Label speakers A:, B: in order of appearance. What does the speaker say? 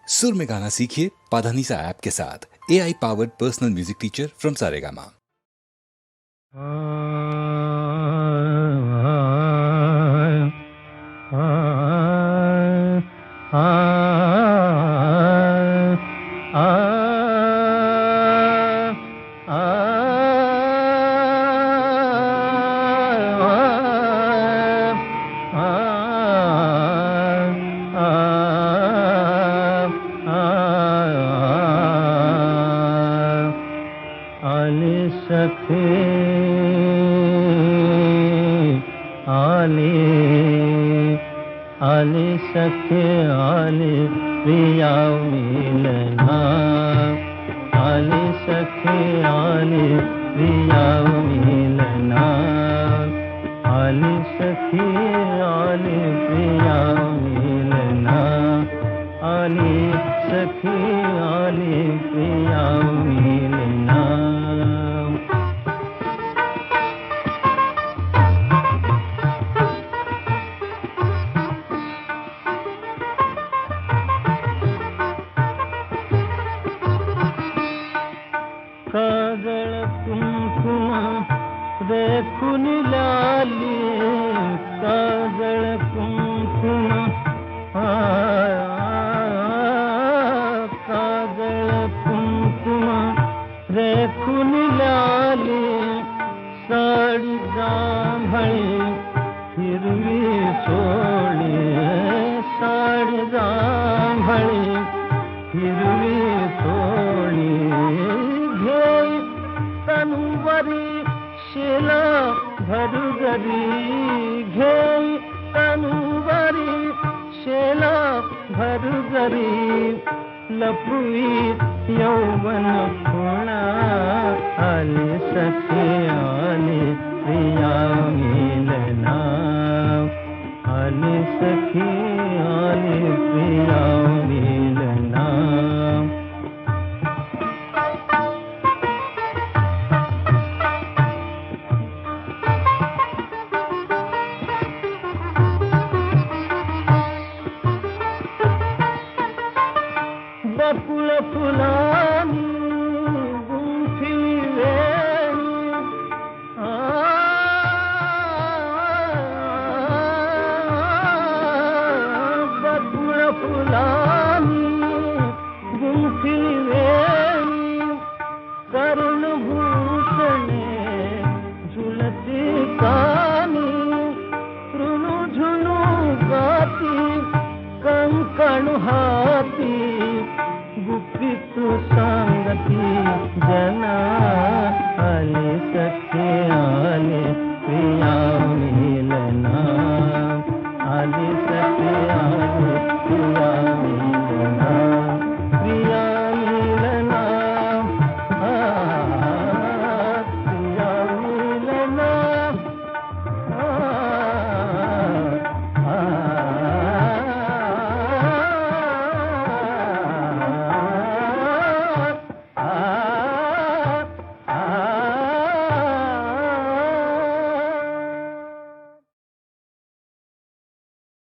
A: सुर में गाना सीखिए पाधानीसा ऐप के साथ। AI powered personal music teacher from Saregama.
B: आले सखे आले प्रिया मिलना, आले सखे आले प्रिया मिलना, आले सखे आले प्रिया मिलना, आले सखे आले प्रिया मिलना। काजळ कुंकुम देखून लाली, काजळ कुंकुम काजळ कुंकुम देखून लाली, साडी जांभळी हिरवी सोळी, साडी जांभळी हिरवी सोळी, घेई तनुवरी शिला भरगरी, घेई तनुवरी शिला भरगरी, लपवी यौवन खुणा, आले सखे आले प्रिया मिलना, आले सखे आले प्रिया मिलना। बकुल फुला